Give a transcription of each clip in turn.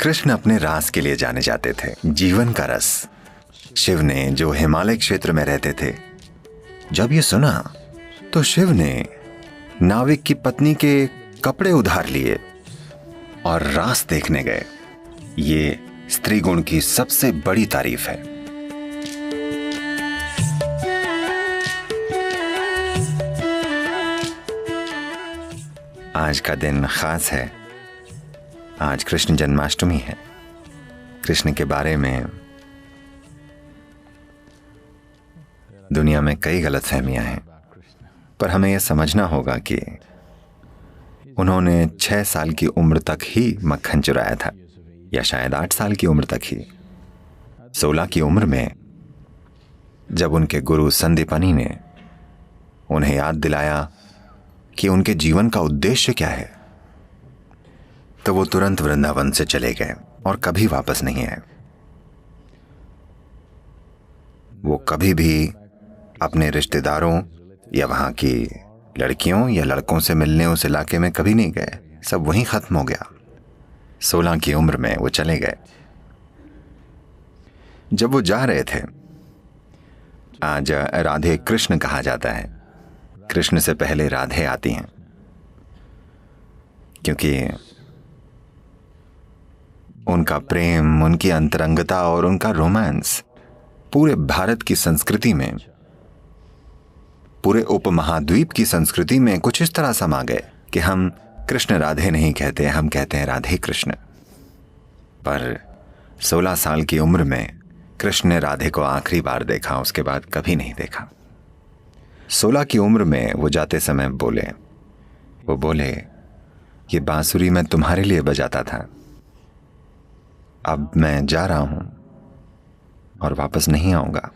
कृष्ण अपने रास के लिए जाने जाते थे, जीवन का रस। शिव ने, जो हिमालय क्षेत्र में रहते थे, जब ये सुना तो शिव ने नाविक की पत्नी के कपड़े उधार लिए और रास देखने गए। ये स्त्री गुण की सबसे बड़ी तारीफ है। आज का दिन खास है। आज कृष्ण जन्माष्टमी है। कृष्ण के बारे में दुनिया में कई गलतफहमियां हैं, पर हमें यह समझना होगा कि उन्होंने 6 साल की उम्र तक ही मक्खन चुराया था, या शायद 8 साल की उम्र तक ही। 16 की उम्र में जब उनके गुरु संदीपनी ने उन्हें याद दिलाया कि उनके जीवन का उद्देश्य क्या है, तो वो तुरंत वृंदावन से चले गए और कभी वापस नहीं आए। वो कभी भी अपने रिश्तेदारों या वहां की लड़कियों या लड़कों से मिलने उस इलाके में कभी नहीं गए। सब वहीं खत्म हो गया। 16 की उम्र में वो चले गए। जब वो जा रहे थे, आज राधे कृष्ण कहा जाता है। कृष्ण से पहले राधे आती हैं, क्योंकि उनका प्रेम, उनकी अंतरंगता और उनका रोमांस पूरे भारत की संस्कृति में, पूरे उपमहाद्वीप की संस्कृति में कुछ इस तरह समा गए कि हम कृष्ण राधे नहीं कहते, हम कहते हैं राधे कृष्ण। पर 16 साल की उम्र में कृष्ण ने राधे को आखिरी बार देखा, उसके बाद कभी नहीं देखा। 16 की उम्र में वो जाते समय वो बोले ये बांसुरी मैं तुम्हारे लिए बजाता था, अब मैं जा रहा हूं और वापस नहीं आऊंगा,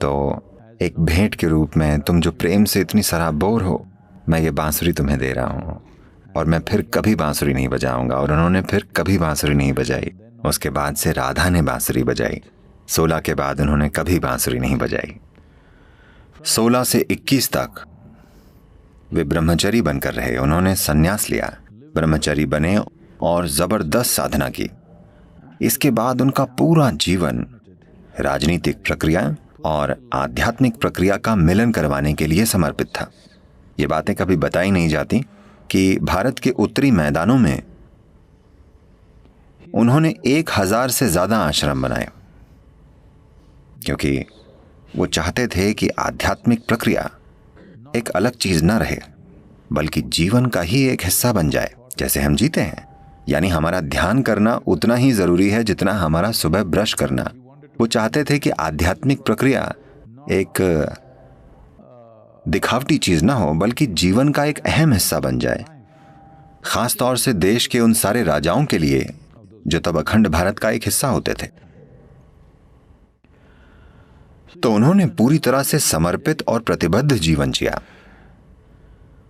तो एक भेंट के रूप में तुम जो प्रेम से इतनी सराबोर हो, मैं ये बांसुरी तुम्हें दे रहा हूं और मैं फिर कभी बांसुरी नहीं बजाऊंगा। और उन्होंने फिर कभी बांसुरी नहीं बजाई। उसके बाद से राधा ने बांसुरी बजाई। 16 के बाद उन्होंने कभी बांसुरी नहीं बजाई। 16 से 21 तक वे ब्रह्मचारी बनकर रहे। उन्होंने संन्यास लिया, ब्रह्मचारी बने और जबरदस्त साधना की। इसके बाद उनका पूरा जीवन राजनीतिक प्रक्रिया और आध्यात्मिक प्रक्रिया का मिलन करवाने के लिए समर्पित था। ये बातें कभी बताई नहीं जाती कि भारत के उत्तरी मैदानों में उन्होंने 1000 से ज्यादा आश्रम बनाए, क्योंकि वो चाहते थे कि आध्यात्मिक प्रक्रिया एक अलग चीज न रहे, बल्कि जीवन का ही एक हिस्सा बन जाए, जैसे हम जीते हैं। यानी हमारा ध्यान करना उतना ही जरूरी है जितना हमारा सुबह ब्रश करना। वो चाहते थे कि आध्यात्मिक प्रक्रिया एक दिखावटी चीज ना हो, बल्कि जीवन का एक अहम हिस्सा बन जाए। खास तौर से देश के उन सारे राजाओं के लिए जो तब अखंड भारत का एक हिस्सा होते थे। तो उन्होंने पूरी तरह से समर्पित और प्रतिबद्ध जीवन जिया।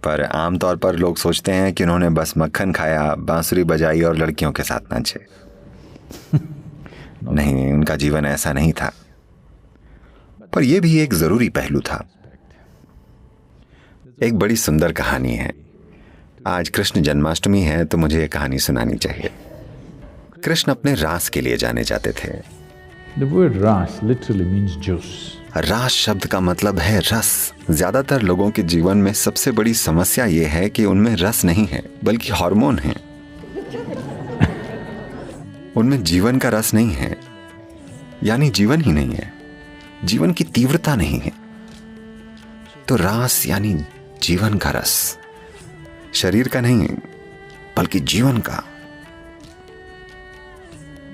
पर आमतौर पर लोग सोचते हैं कि उन्होंने बस मक्खन खाया, बांसुरी बजाई और लड़कियों के साथ नाचे। नहीं, उनका जीवन ऐसा नहीं था। पर यह भी एक जरूरी पहलू था। एक बड़ी सुंदर कहानी है। आज कृष्ण जन्माष्टमी है, तो मुझे यह कहानी सुनानी चाहिए। कृष्ण अपने रास के लिए जाने जाते थे। The word ras literally means juice. रास शब्द का मतलब है रस। ज्यादातर लोगों के जीवन में सबसे बड़ी समस्या यह है कि उनमें रस नहीं है, बल्कि हार्मोन है। उनमें जीवन का रस नहीं है, यानी जीवन ही नहीं है, जीवन की तीव्रता नहीं है। तो रास यानी जीवन का रस, शरीर का नहीं बल्कि जीवन का।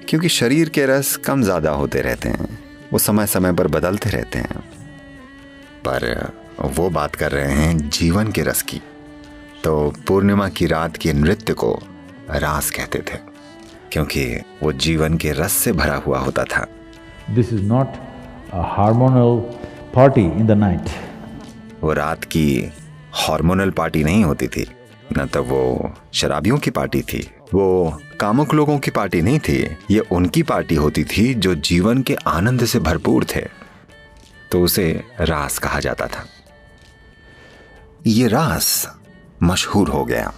क्योंकि शरीर के रस कम ज्यादा होते रहते हैं, वो समय समय पर बदलते रहते हैं। पर वो बात कर रहे हैं जीवन के रस की। तो पूर्णिमा की रात के नृत्य को रास कहते थे, क्योंकि वो जीवन के रस से भरा हुआ होता था। This is not a hormonal party in the night. वो रात की हार्मोनल पार्टी नहीं होती थी, न तो वो शराबियों की पार्टी थी, वो कामुक लोगों की पार्टी नहीं थी। ये उनकी पार्टी होती थी जो जीवन के आनंद से भरपूर थे। तो उसे रास कहा जाता था। ये रास मशहूर हो गया।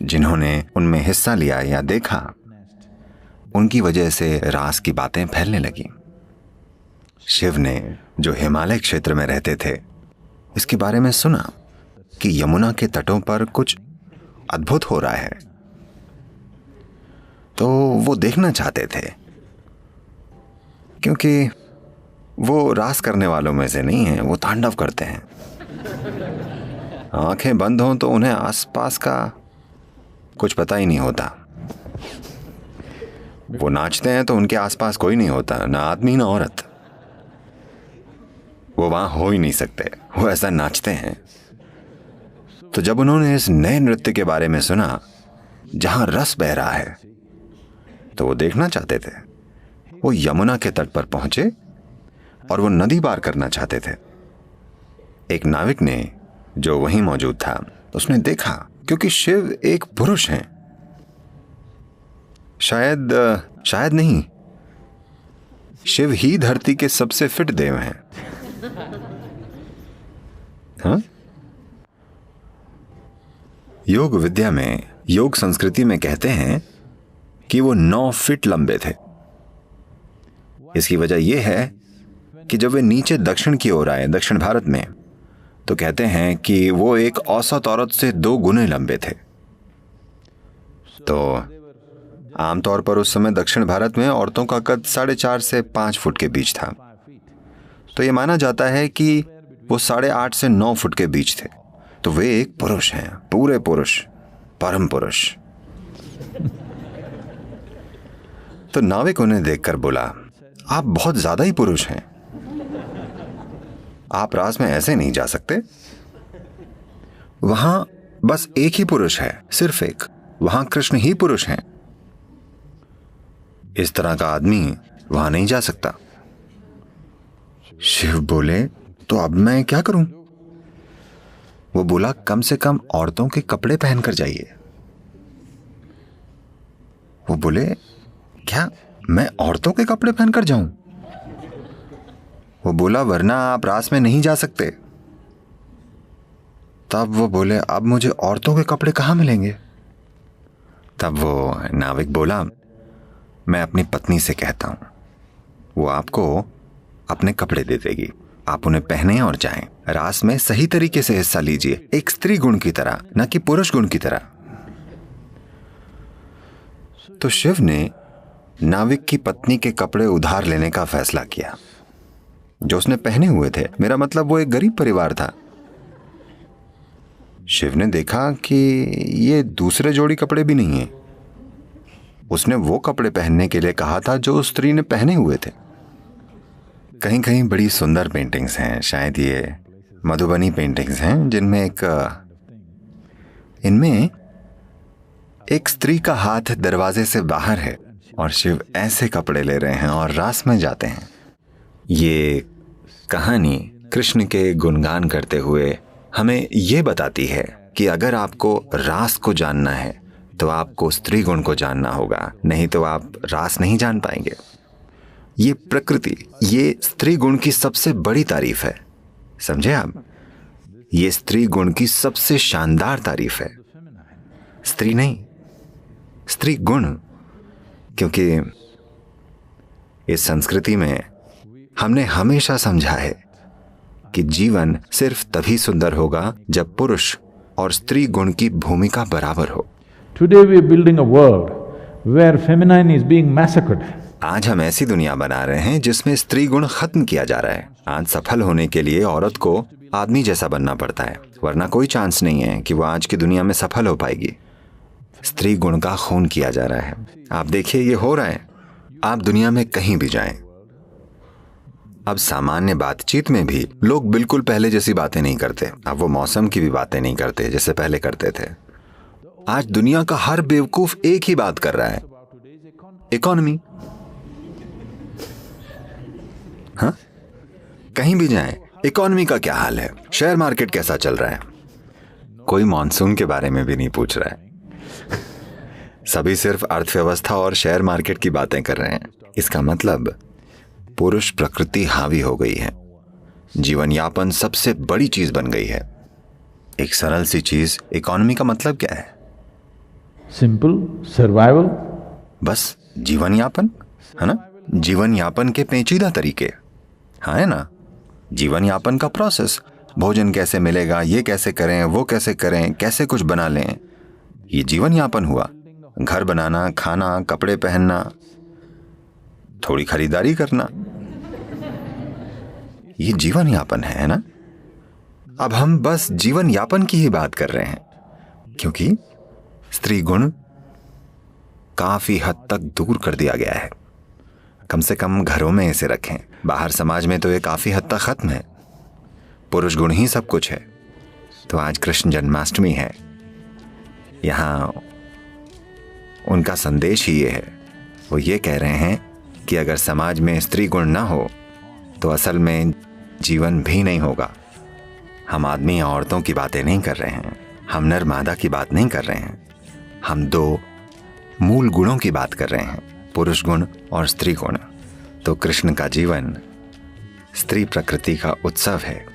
जिन्होंने उनमें हिस्सा लिया या देखा, उनकी वजह से रास की बातें फैलने लगी। शिव ने, जो हिमालय क्षेत्र में रहते थे, इसके बारे में सुना कि यमुना के तटों पर कुछ अद्भुत हो रहा है, तो वो देखना चाहते थे। क्योंकि वो रास करने वालों में से नहीं है, वो तांडव करते हैं। आंखें बंद हों तो उन्हें आसपास का कुछ पता ही नहीं होता। वो नाचते हैं तो उनके आसपास कोई नहीं होता, ना आदमी ना औरत। वो वहां हो ही नहीं सकते, वो ऐसा नाचते हैं। तो जब उन्होंने इस नए नृत्य के बारे में सुना जहां रस बह रहा है, तो वो देखना चाहते थे। वो यमुना के तट पर पहुंचे और वो नदी पार करना चाहते थे। एक नाविक ने, जो वहीं मौजूद था, उसने देखा, क्योंकि शिव एक पुरुष हैं। शायद नहीं, शिव ही धरती के सबसे फिट देव हैं। हाँ? योग विद्या में, योग संस्कृति में कहते हैं कि वो 9 फीट लंबे थे। इसकी वजह यह है कि जब वे नीचे दक्षिण की ओर आए, दक्षिण भारत में, तो कहते हैं कि वो एक औसत औरत से 2 गुने लंबे थे। तो आमतौर पर उस समय दक्षिण भारत में औरतों का कद 4.5 से 5 फुट के बीच था। तो ये माना जाता है कि वो 8.5 से 9 फुट के बीच थे। तो वे एक पुरुष हैं, पूरे पुरुष, परम पुरुष। तो नाविक उन्हें देखकर बोला, आप बहुत ज्यादा ही पुरुष हैं, आप रास में ऐसे नहीं जा सकते। वहां बस एक ही पुरुष है, सिर्फ एक। वहां कृष्ण ही पुरुष हैं। इस तरह का आदमी वहां नहीं जा सकता। शिव बोले, तो अब मैं क्या करूं? वो बोला, कम से कम औरतों के कपड़े पहनकर जाइए। वो बोले, क्या मैं औरतों के कपड़े पहनकर जाऊं? वो बोला, वरना आप रास में नहीं जा सकते। तब वो बोले, अब मुझे औरतों के कपड़े कहां मिलेंगे? तब वो नाविक बोला, मैं अपनी पत्नी से कहता हूं, वो आपको अपने कपड़े दे देगी, आप उन्हें पहने और जाएं। रास में सही तरीके से हिस्सा लीजिए, एक स्त्री गुण की तरह, न कि पुरुष गुण की तरह। तो शिव ने नाविक की पत्नी के कपड़े उधार लेने का फैसला किया, जो उसने पहने हुए थे। मेरा मतलब, वो एक गरीब परिवार था। शिव ने देखा कि ये दूसरे जोड़ी कपड़े भी नहीं है। उसने वो कपड़े पहनने के लिए कहा था जो उस स्त्री ने पहने हुए थे। कहीं कहीं बड़ी सुंदर पेंटिंग्स हैं, शायद ये मधुबनी पेंटिंग्स हैं, जिनमें इनमें एक स्त्री का हाथ दरवाजे से बाहर है और शिव ऐसे कपड़े ले रहे हैं और रास में जाते हैं। ये कहानी कृष्ण के गुणगान करते हुए हमें ये बताती है कि अगर आपको रास को जानना है तो आपको स्त्री गुण को जानना होगा, नहीं तो आप रास नहीं जान पाएंगे। ये प्रकृति, ये स्त्री गुण की सबसे बड़ी तारीफ है, समझे आप? ये स्त्री गुण की सबसे शानदार तारीफ है, स्त्री नहीं, स्त्री गुण। क्योंकि इस संस्कृति में हमने हमेशा समझा है कि जीवन सिर्फ तभी सुंदर होगा जब पुरुष और स्त्री गुण की भूमिका बराबर हो। Today we are building a world where feminine is being massacred. आज हम ऐसी दुनिया बना रहे हैं जिसमें स्त्री गुण खत्म किया जा रहा है। आज सफल होने के लिए औरत को आदमी जैसा बनना पड़ता है, वरना कोई चांस नहीं है कि वो आज की दुनिया में सफल हो पाएगी। स्त्री गुण का खून किया जा रहा है। आप देखिए, ये हो रहा है। आप दुनिया में कहीं भी जाएं, अब सामान्य बातचीत में भी लोग बिल्कुल पहले जैसी बातें नहीं करते। अब वो मौसम की भी बातें नहीं करते जैसे पहले करते थे। आज दुनिया का हर बेवकूफ एक ही बात कर रहा है, इकोनॉमी। हाँ, कहीं भी जाएं, इकोनॉमी का क्या हाल है, शेयर मार्केट कैसा चल रहा है। कोई मॉनसून के बारे में भी नहीं पूछ रहा है। सभी सिर्फ अर्थव्यवस्था और शेयर मार्केट की बातें कर रहे हैं। इसका मतलब पुरुष प्रकृति हावी हो गई है। जीवन यापन सबसे बड़ी चीज बन गई है। एक सरल सी चीज, इकोनॉमी का मतलब क्या है? Simple survival. बस जीवन यापन, है ना? जीवन यापन के पेचीदा तरीके, हाँ है ना? जीवन यापन का प्रोसेस, भोजन कैसे मिलेगा, ये कैसे करें, वो कैसे करें, कैसे कुछ बना लें, ये जीवन यापन हुआ। घर बनाना, खाना, कपड़े पहनना, थोड़ी खरीदारी करना, ये जीवन यापन है ना? अब हम बस जीवन यापन की ही बात कर रहे हैं, क्योंकि स्त्री गुण काफी हद तक दूर कर दिया गया है। कम से कम घरों में इसे रखें, बाहर समाज में तो ये काफी हद तक खत्म है। पुरुष गुण ही सब कुछ है। तो आज कृष्ण जन्माष्टमी है, यहां उनका संदेश ही ये है। वो ये कह रहे हैं कि अगर समाज में स्त्री गुण ना हो तो असल में जीवन भी नहीं होगा। हम आदमी या औरतों की बातें नहीं कर रहे हैं, हम नर मादा की बात नहीं कर रहे हैं, हम दो मूल गुणों की बात कर रहे हैं, पुरुष गुण और स्त्री गुण। तो कृष्ण का जीवन स्त्री प्रकृति का उत्सव है,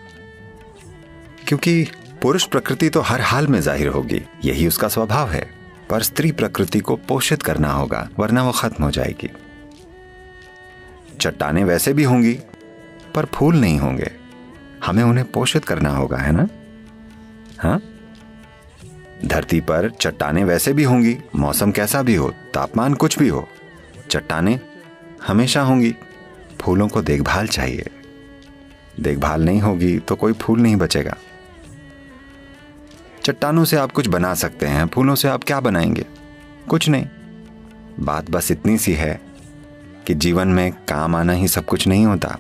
क्योंकि पुरुष प्रकृति तो हर हाल में जाहिर होगी, यही उसका स्वभाव है, पर स्त्री प्रकृति को पोषित करना होगा, वरना वो खत्म हो जाएगी। चट्टानें वैसे भी होंगी पर फूल नहीं होंगे, हमें उन्हें पोषित करना होगा, है ना? हाँ, धरती पर चट्टानें वैसे भी होंगी, मौसम कैसा भी हो, तापमान कुछ भी हो, चट्टानें हमेशा होंगी। फूलों को देखभाल चाहिए, देखभाल नहीं होगी तो कोई फूल नहीं बचेगा। चट्टानों से आप कुछ बना सकते हैं, फूलों से आप क्या बनाएंगे? कुछ नहीं। बात बस इतनी सी है कि जीवन में काम आना ही सब कुछ नहीं होता।